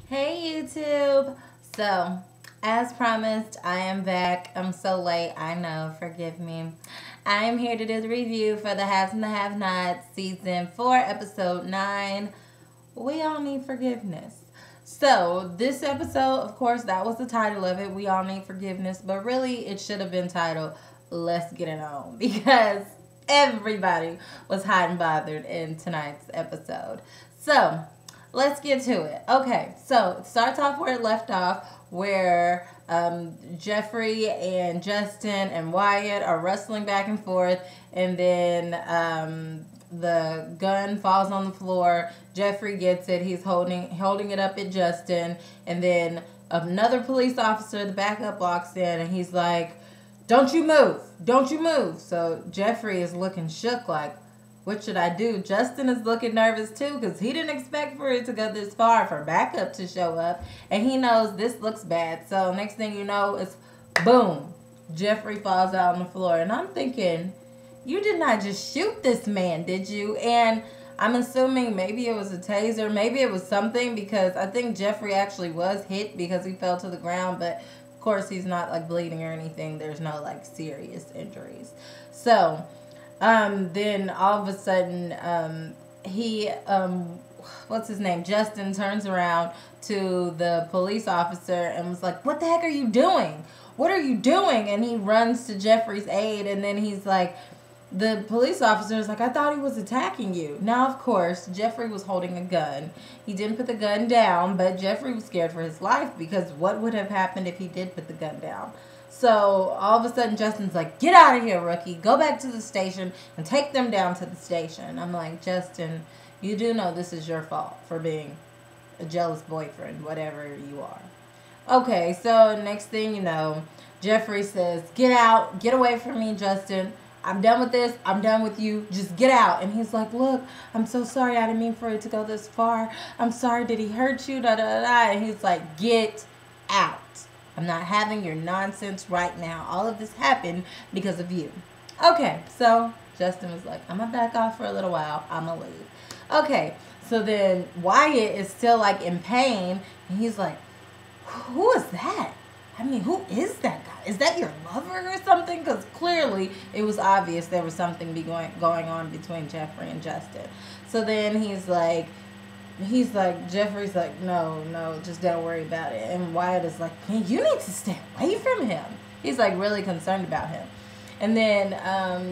Hey YouTube! So, as promised, I am back. I'm so late, I know, forgive me. I am here to do the review for The Haves and the Have-Nots, Season 4, Episode 9. We all need forgiveness. So, this episode, of course, that was the title of it. We all need forgiveness. But really, it should have been titled, Let's Get It On. Because everybody was hot and bothered in tonight's episode. So, let's get to it. Okay, so it starts off where it left off, where Jeffrey and Justin and Wyatt are wrestling back and forth, and then the gun falls on the floor. Jeffrey gets it. He's holding it up at Justin, and then another police officer, the backup, walks in, and he's like, "Don't you move! Don't you move!" So Jeffrey is looking shook, like, what should I do? Justin is looking nervous too because he didn't expect for it to go this far, for backup to show up. And he knows this looks bad. So next thing you know, it's boom. Jeffrey falls out on the floor. And I'm thinking, you did not just shoot this man, did you? And I'm assuming maybe it was a taser. Maybe it was something, because I think Jeffrey actually was hit because he fell to the ground. But of course, he's not like bleeding or anything. There's no like serious injuries. So then all of a sudden, what's his name? Justin turns around to the police officer and was like, "What the heck are you doing? What are you doing?" And he runs to Jeffrey's aid, and then he's like, the police officer is like, "I thought he was attacking you." Now, of course, Jeffrey was holding a gun. He didn't put the gun down, but Jeffrey was scared for his life, because what would have happened if he did put the gun down? So all of a sudden, Justin's like, "Get out of here, rookie. Go back to the station and take them down to the station." I'm like, Justin, you do know this is your fault for being a jealous boyfriend, whatever you are. Okay, so next thing you know, Jeffrey says, "Get out. Get away from me, Justin. I'm done with this. I'm done with you. Just get out." And he's like, "Look, I'm so sorry. I didn't mean for it to go this far. I'm sorry. Did he hurt you? Da da da." And he's like, "Get out. I'm not having your nonsense right now. All of this happened because of you." Okay, so Justin was like, "I'm going to back off for a little while. I'm going to leave." Okay, so then Wyatt is still like in pain. And he's like, "Who is that? I mean, who is that guy? Is that your lover or something?" Because clearly it was obvious there was something going on between Jeffrey and Justin. So then Jeffrey's like, no, just don't worry about it. And Wyatt is like, "Man, you need to stay away from him." He's like really concerned about him. And then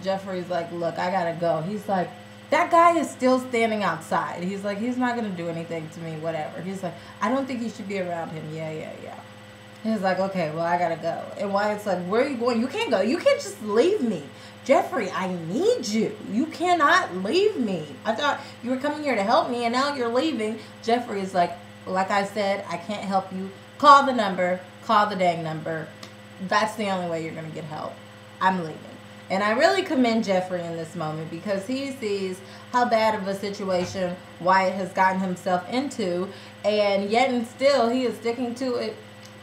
Jeffrey's like, "Look, I gotta go." He's like, "That guy is still standing outside." He's like, "He's not gonna do anything to me, whatever." He's like, "I don't think you should be around him." Yeah. He's like, "Okay, well, I gotta go." And Wyatt's like, "Where are you going? You can't go. You can't just leave me. Jeffrey, I need you. You cannot leave me. I thought you were coming here to help me, and now you're leaving." Jeffrey is like I said, I can't help you. Call the number. Call the dang number. That's the only way you're going to get help. I'm leaving. And I really commend Jeffrey in this moment, because he sees how bad of a situation Wyatt has gotten himself into, and yet and still he is sticking to it.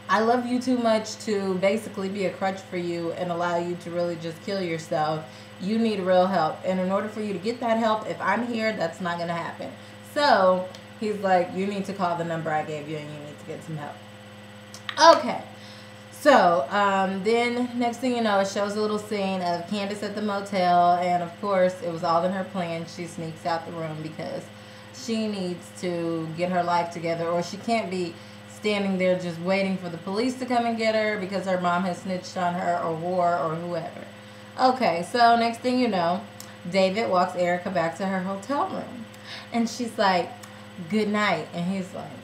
I love you too much to basically be a crutch for you and allow you to really just kill yourself. You need real help. And in order for you to get that help, if I'm here, that's not going to happen. So he's like, "You need to call the number I gave you and you need to get some help." Okay. So then next thing you know, it shows a little scene of Candace at the motel. And of course, it was all in her plan. She sneaks out the room because she needs to get her life together, or she can't be standing there just waiting for the police to come and get her because her mom has snitched on her, or war, or whoever. Okay, so next thing you know, David walks Erica back to her hotel room. And she's like, "Good night." And he's like,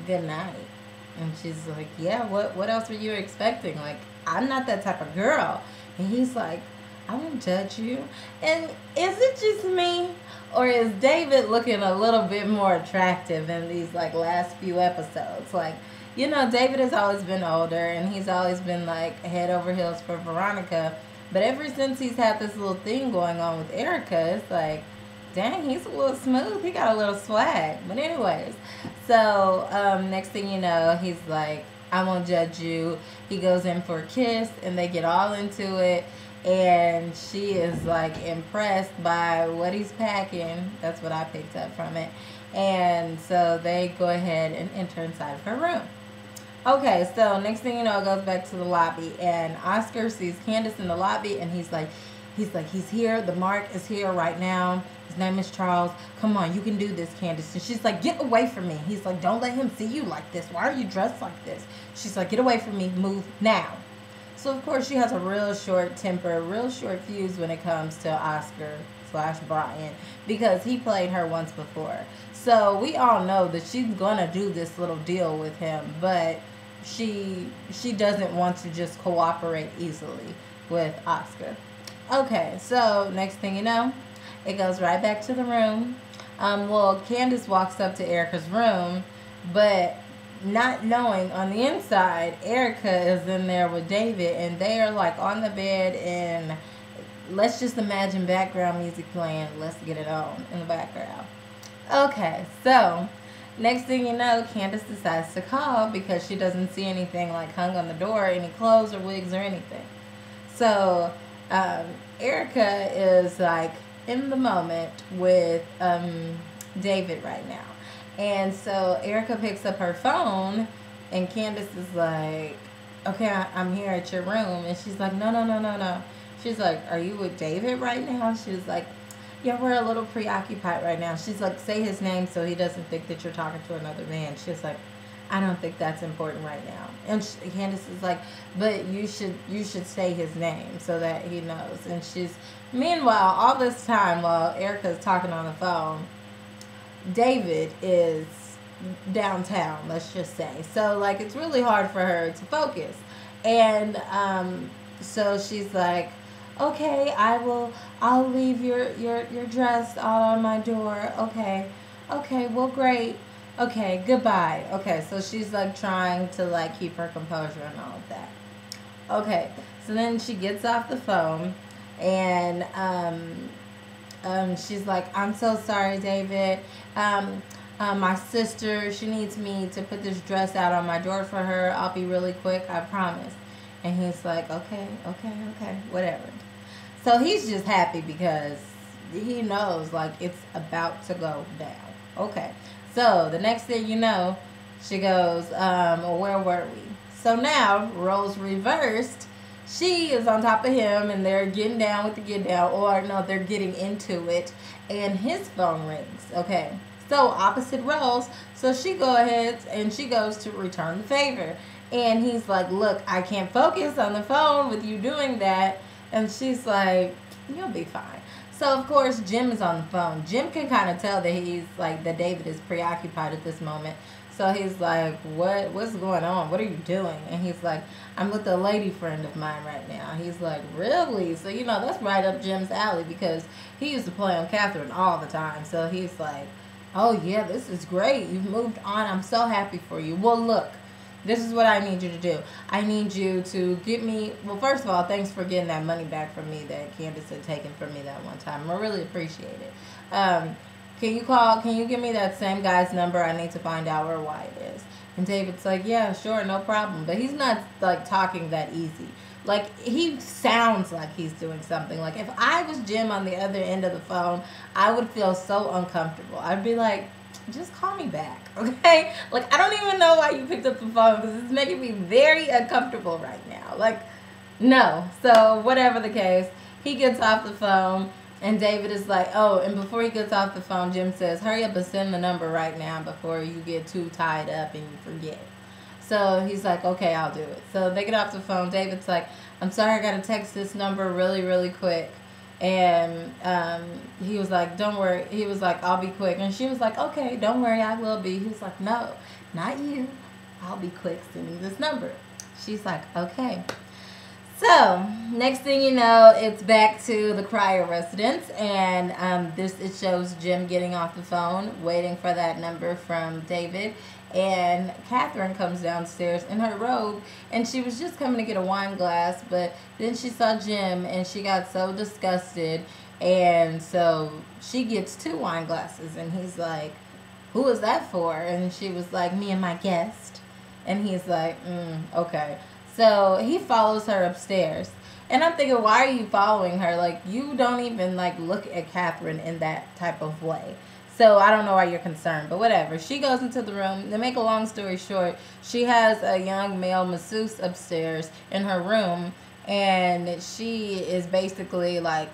"Good night." And she's like, "Yeah, what else were you expecting? Like, I'm not that type of girl." And he's like, "I won't judge you." And is it just me, or is David looking a little bit more attractive in these like last few episodes? Like, you know, David has always been older, and he's always been like head over heels for Veronica. But ever since he's had this little thing going on with Erica, it's like, dang, he's a little smooth. He got a little swag. But anyways, so next thing you know, he's like, "I won't judge you." He goes in for a kiss, and they get all into it. And she is like impressed by what he's packing. That's what I picked up from it. And so they go ahead and enter inside of her room. Okay, so next thing you know, it goes back to the lobby, and Oscar sees Candace in the lobby, and he's here. The mark is here right now. His name is Charles. Come on, you can do this, Candace. And she's like, get away from me. He's like, don't let him see you like this. Why are you dressed like this? She's like, get away from me. Move now. So, of course, she has a real short temper, real short fuse when it comes to Oscar/Brian, because he played her once before. So we all know that she's going to do this little deal with him, but she doesn't want to just cooperate easily with Oscar. Okay, so next thing you know, it goes right back to the room. Well, Candace walks up to Erica's room, but not knowing on the inside, Erica is in there with David, and they are like on the bed, and let's just imagine background music playing, Let's Get It On in the background. Okay, so next thing you know, Candace decides to call because she doesn't see anything like hung on the door, any clothes or wigs or anything. So Erica is like in the moment with David right now. And so Erica picks up her phone, and Candace is like, okay, I'm here at your room. And she's like, no. She's like, are you with David right now? She's like, yeah, we're a little preoccupied right now. She's like, say his name so he doesn't think that you're talking to another man. She's like, I don't think that's important right now. And Candace is like, but you should say his name so that he knows. And meanwhile, all this time while Erica's talking on the phone, David is downtown, let's just say. So, like, it's really hard for her to focus. And so she's like, okay, I'll leave your dress out on my door. Okay, well, great. Okay, goodbye. Okay, so she's, like, trying to, like, keep her composure and all of that. Okay, so then she gets off the phone, and she's like, I'm so sorry, David. My sister, she needs me to put this dress out on my door for her. I'll be really quick, I promise. And he's like, okay, whatever. So he's just happy because he knows, like, it's about to go down. Okay, so the next thing you know, she goes, where were we? So now, roles reversed. She is on top of him, and they're getting down with the get down, or no, they're getting into it, and his phone rings. Okay, so opposite roles. So she go ahead and she goes to return the favor, and he's like, look, I can't focus on the phone with you doing that. And she's like, you'll be fine. So of course Jim is on the phone. Jim can kind of tell that that David is preoccupied at this moment. So he's like, what's going on? What are you doing? And he's like, I'm with a lady friend of mine right now. He's like, really? So, that's right up Jim's alley because he used to play on Catherine all the time. So he's like, oh, yeah, this is great. You've moved on. I'm so happy for you. Well, look, this is what I need you to do. I need you to get me, well, first of all, thanks for getting that money back from me that Candace had taken from me that one time. I really appreciate it. Can you give me that same guy's number? I need to find out where Wyatt is. And David's like, yeah, sure, no problem. But he's not, like, talking that easy. Like, he sounds like he's doing something. Like, if I was Jim on the other end of the phone, I would feel so uncomfortable. I'd be like, just call me back, okay? Like, I don't even know why you picked up the phone because it's making me very uncomfortable right now. Like, no. So, whatever the case, he gets off the phone. And David is like, oh, and before he gets off the phone, Jim says, hurry up and send the number right now before you get too tied up and you forget. So he's like, okay, I'll do it. So they get off the phone. David's like, I'm sorry, I got to text this number really, really quick. And he was like, don't worry. He was like, I'll be quick. And she was like, okay, don't worry, I will be. He was like, no, not you. I'll be quick sending this number. She's like, okay. So, next thing you know, it's back to the Cryer residence, and it shows Jim getting off the phone, waiting for that number from David, and Catherine comes downstairs in her robe, and she was just coming to get a wine glass, but then she saw Jim, and she got so disgusted, and so she gets 2 wine glasses, and he's like, who is that for? And she was like, me and my guest, and he's like, okay. So he follows her upstairs. And I'm thinking, why are you following her? Like, you don't even, like, look at Catherine in that type of way. So I don't know why you're concerned, but whatever. She goes into the room. To make a long story short, she has a young male masseuse upstairs in her room, and she is basically like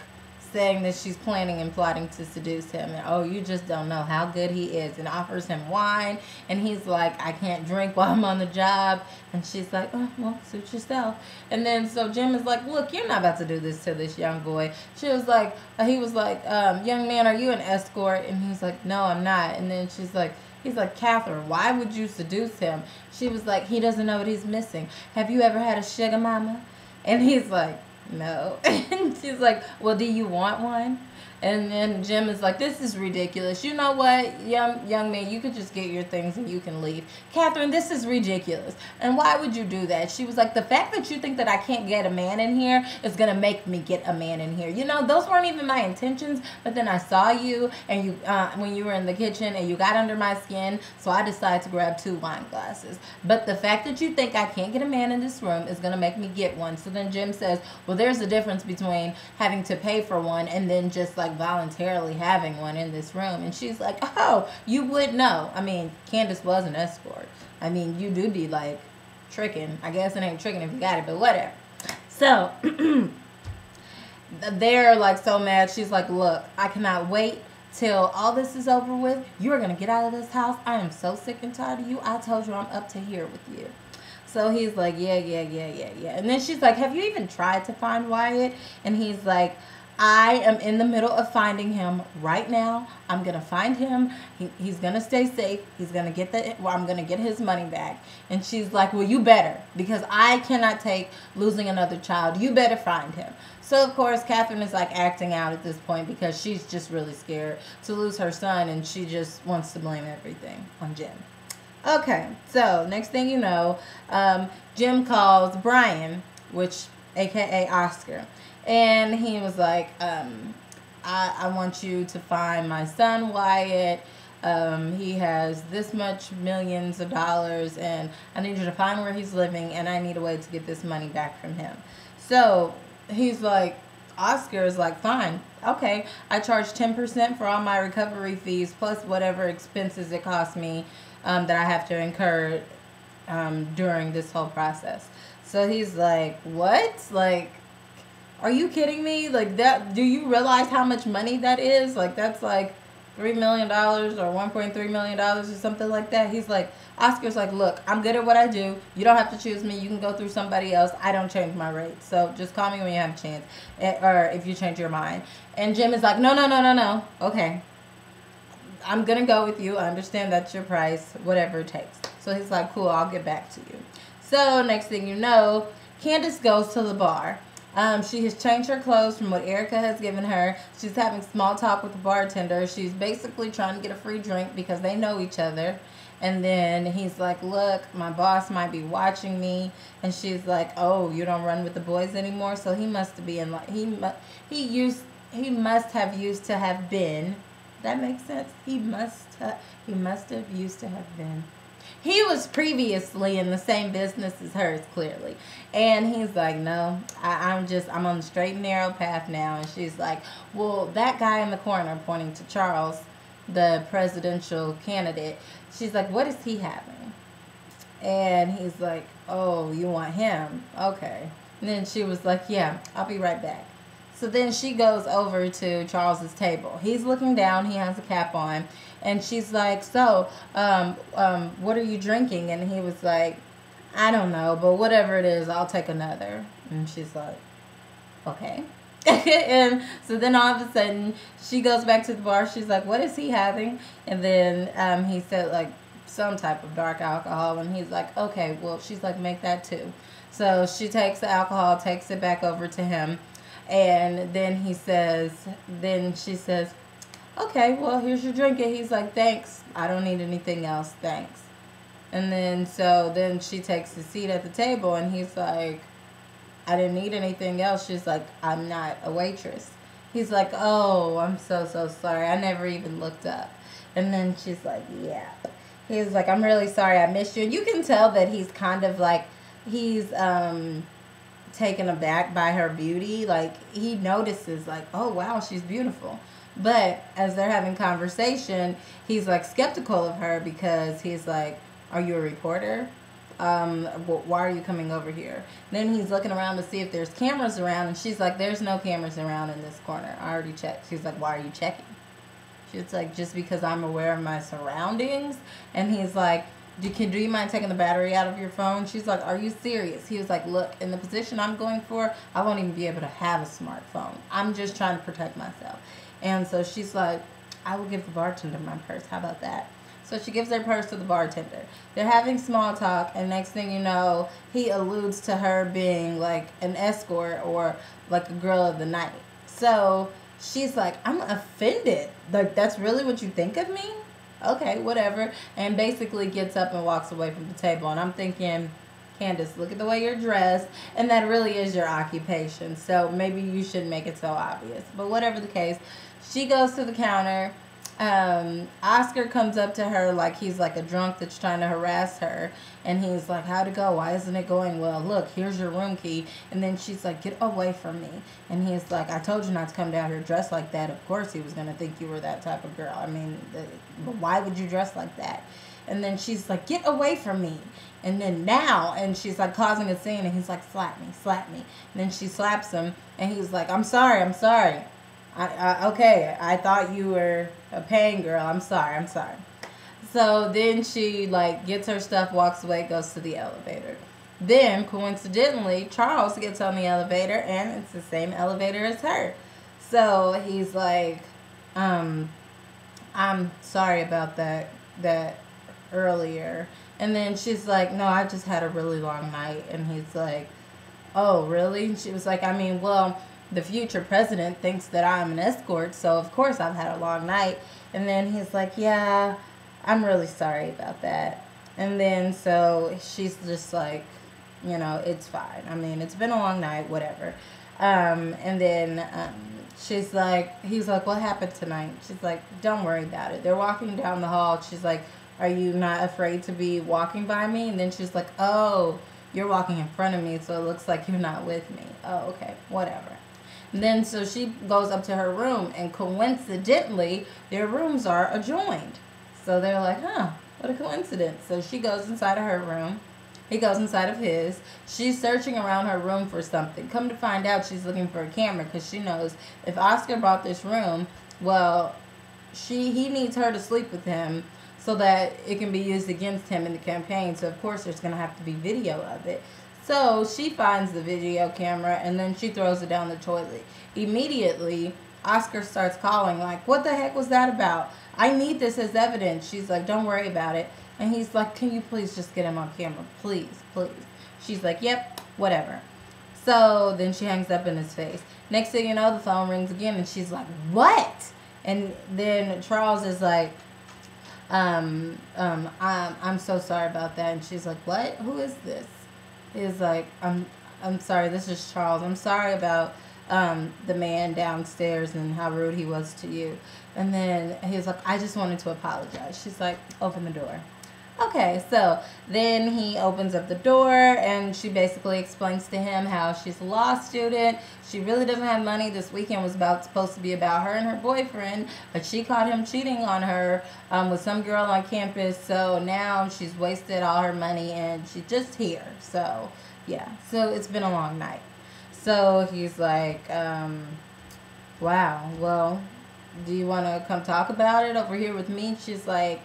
saying that she's planning and plotting to seduce him, and oh, you just don't know how good he is, and offers him wine, and he's like, I can't drink while I'm on the job, and she's like, oh, well, suit yourself. And then so Jim is like, look, you're not about to do this to this young boy. She was like, he was like, young man, are you an escort? And he's like, no, I'm not. And then he's like, Catherine, why would you seduce him? She was like, he doesn't know what he's missing. Have you ever had a sugar mama? And he's like, no. And she's like, well, do you want one? And then Jim is like, this is ridiculous. You know what, young man, you could just get your things and you can leave. Catherine, this is ridiculous. And why would you do that? She was like, the fact that you think that I can't get a man in here is going to make me get a man in here. You know, those weren't even my intentions. But then I saw you and you when you were in the kitchen and you got under my skin. So I decided to grab 2 wine glasses. But the fact that you think I can't get a man in this room is going to make me get one. So then Jim says, well, there's a difference between having to pay for one and then just like voluntarily having one in this room. And she's like, oh, you would know. I mean, Candace was an escort. I mean, you do be like tricking. I guess it ain't tricking if you got it, but whatever. So they're like so mad. She's like, look, I cannot wait till all this is over with. You are going to get out of this house. I am so sick and tired of you. I told you I'm up to here with you. So he's like, yeah. And then she's like, have you even tried to find Wyatt? And he's like, I am in the middle of finding him right now. I'm going to find him. He's going to stay safe. He's going to get I'm going to get his money back. And she's like, well, you better, because I cannot take losing another child. You better find him. So, of course, Catherine is like acting out at this point because she's just really scared to lose her son, and she just wants to blame everything on Jim. Okay, so next thing you know, Jim calls Brian, which aka Oscar. And he was like, I want you to find my son, Wyatt. He has this much millions of dollars, and I need you to find where he's living, and I need a way to get this money back from him. So he's like, Oscar is like, fine, okay. I charge 10% for all my recovery fees, plus whatever expenses it costs me that I have to incur during this whole process. So he's like, what? Like, are you kidding me? Like, that, do you realize how much money that is? Like, that's like $3 million or $1.3 million or something like that. He's like, Oscar's like, look, I'm good at what I do. You don't have to choose me. You can go through somebody else. I don't change my rates. So just call me when you have a chance, or if you change your mind. And Jim is like, no. Okay, I'm going to go with you. I understand that's your price, whatever it takes. So he's like, cool, I'll get back to you. So next thing you know, Candace goes to the bar. She has changed her clothes from what Erica has given her. She's having small talk with the bartender. She's basically trying to get a free drink because they know each other. And then he's like, look, my boss might be watching me. And she's like, oh, you don't run with the boys anymore? So he must be in, he must have used to have been. That makes sense. He must have used to have been. He was previously in the same business as hers, clearly. And he's like, no, I'm on the straight and narrow path now. And she's like, well, that guy in the corner, pointing to Charles, the presidential candidate, she's like, what is he having? And he's like, oh, you want him? Okay. And then she was like, yeah, I'll be right back. So then she goes over to Charles's table. He's looking down. He has a cap on. And she's like, so, what are you drinking? And he was like, I don't know, but whatever it is, I'll take another. And she's like, okay. And so then all of a sudden, she goes back to the bar. She's like, what is he having? And then he said, like, some type of dark alcohol. And he's like, okay, well, she's like, make that too. So she takes the alcohol, takes it back over to him. And then she says, okay, well, here's your drink. And he's like, thanks. I don't need anything else. Thanks. And then she takes a seat at the table, and he's like, I didn't need anything else. She's like, I'm not a waitress. He's like, oh, I'm so sorry. I never even looked up. And then she's like, yeah. He's like, I'm really sorry I missed you. And you can tell that he's kind of like, he's taken aback by her beauty. Like, he notices, like, oh, wow, she's beautiful. But as they're having conversation, he's like skeptical of her because he's like, "Are you a reporter? Why are you coming over here?" Then he's looking around to see if there's cameras around, and she's like, "There's no cameras around in this corner. I already checked." She's like, "Why are you checking?" She's like, "Just because I'm aware of my surroundings." And he's like, do you mind taking the battery out of your phone? She's like, "Are you serious?" He was like, "Look, in the position I'm going for, I won't even be able to have a smartphone. I'm just trying to protect myself." And so she's like, "I will give the bartender my purse. How about that?" So she gives her purse to the bartender. They're having small talk, and next thing you know, he alludes to her being like an escort or like a girl of the night. So she's like, "I'm offended. Like, that's really what you think of me?" Okay, whatever. And basically gets up and walks away from the table. And I'm thinking, Candace, look at the way you're dressed. And that really is your occupation. So maybe you shouldn't make it so obvious. But whatever the case, she goes to the counter. Oscar comes up to her like he's like a drunk that's trying to harass her. And he's like, "How'd it go? Why isn't it going well? Look, here's your room key." And then she's like, "Get away from me." And he's like, "I told you not to come down here dressed like that." Of course he was going to think you were that type of girl. I mean, but why would you dress like that? And then she's like, "Get away from me." And then now, and she's like causing a scene, and he's like, "Slap me, slap me." And then she slaps him, and he's like, I'm sorry. Okay, I thought you were a paying girl. I'm sorry. So then she like gets her stuff, walks away, goes to the elevator. Then coincidentally, Charles gets on the elevator, and it's the same elevator as her. So he's like, "I'm sorry about that earlier." And then she's like, "No, I just had a really long night." And he's like, "Oh, really?" And she was like, "I mean, well, the future president thinks that I'm an escort, so of course I've had a long night." And then he's like, "Yeah, I'm really sorry about that." And then so she's just like, "It's fine. I mean, it's been a long night, whatever." And then he's like, "What happened tonight?" She's like, "Don't worry about it." They're walking down the hall. She's like, "Are you not afraid to be walking by me?" And then she's like, "Oh, you're walking in front of me, so it looks like you're not with me." "Oh, okay, whatever." And then so she goes up to her room, and coincidentally, their rooms are adjoined. So they're like, "Huh, what a coincidence." So she goes inside of her room. He goes inside of his. She's searching around her room for something. Come to find out, she's looking for a camera because she knows if Oscar bought this room, well, he needs her to sleep with him so that it can be used against him in the campaign. So of course there's going to have to be video of it. So she finds the video camera, and then she throws it down the toilet. Immediately, Oscar starts calling like, "What the heck was that about? I need this as evidence." She's like, "Don't worry about it." And he's like, "Can you please just get him on camera? Please, please." She's like, "Yep, whatever." So then she hangs up in his face. Next thing you know, the phone rings again, and she's like, "What?" And then Charles is like, I'm so sorry about that." And she's like, "What? Who is this?" He's like, I'm sorry, this is Charles. I'm sorry about the man downstairs and how rude he was to you." And then he's like, "I just wanted to apologize." She's like, "Open the door." Okay, so then he opens up the door, and she basically explains to him how she's a law student. She really doesn't have money. This weekend was supposed to be about her and her boyfriend, but she caught him cheating on her with some girl on campus. So now she's wasted all her money, and she's just here. So yeah, so it's been a long night. So he's like, "Wow, well, do you want to come talk about it over here with me?" She's like,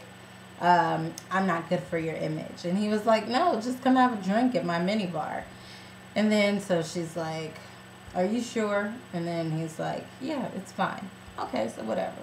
"I'm not good for your image." And he was like, "No, just come have a drink at my mini bar." And then so she's like, "Are you sure?" And then he's like, "Yeah, it's fine." Okay, so whatever.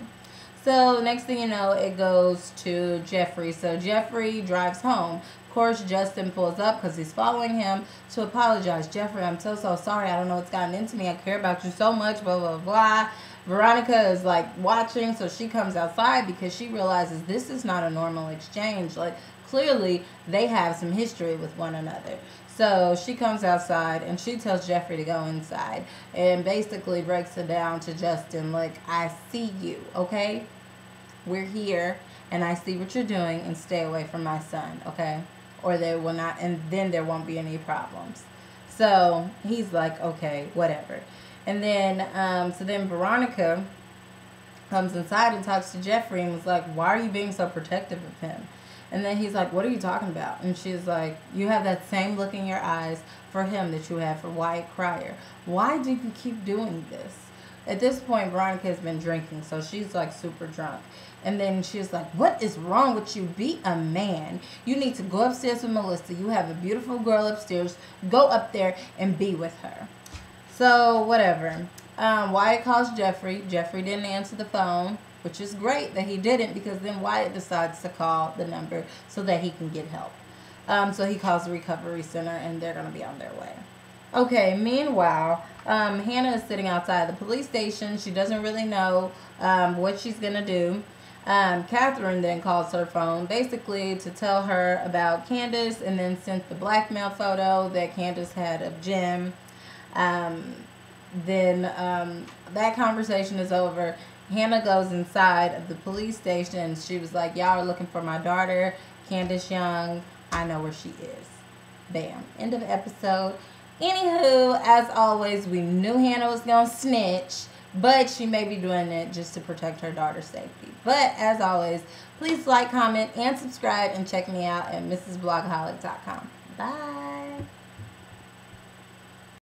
So next thing you know, it goes to Jeffrey. So Jeffrey drives home. Of course, Justin pulls up because he's following him to apologize. "Jeffrey, I'm so sorry. I don't know what's gotten into me. I care about you so much, blah, blah, blah." Veronica is like watching, so she comes outside because she realizes this is not a normal exchange. Like, clearly they have some history with one another. So she comes outside, and she tells Jeffrey to go inside and basically breaks it down to Justin like, "I see you, okay? We're here, and I see what you're doing, and stay away from my son, okay? Or they will not, and then there won't be any problems." So he's like, "Okay, whatever." And then, so then Veronica comes inside and talks to Jeffrey and was like, why are you being so protective of him? And then he's like, what are you talking about? And she's like, you have that same look in your eyes for him that you have for Wyatt Cryer. Why do you keep doing this? At this point, Veronica has been drinking, so she's like super drunk. And then she's like, what is wrong with you? Be a man. You need to go upstairs with Melissa. You have a beautiful girl upstairs. Go up there and be with her. So, whatever. Wyatt calls Jeffrey. Jeffrey didn't answer the phone, which is great that he didn't, because then Wyatt decides to call the number so that he can get help. So he calls the recovery center, and they're going to be on their way. Okay, meanwhile, Hannah is sitting outside the police station. She doesn't really know what she's going to do. Catherine then calls her phone basically to tell her about Candace, and then sent the blackmail photo that Candace had of Jim. Then that conversation is over. Hannah goes inside of the police station. She was like, y'all are looking for my daughter, Candace Young. I know where she is. Bam. End of episode. Anywho, as always, we knew Hannah was going to snitch, but she may be doing it just to protect her daughter's safety. But as always, please like, comment, and subscribe, and check me out at mrsblogaholic.com. Bye.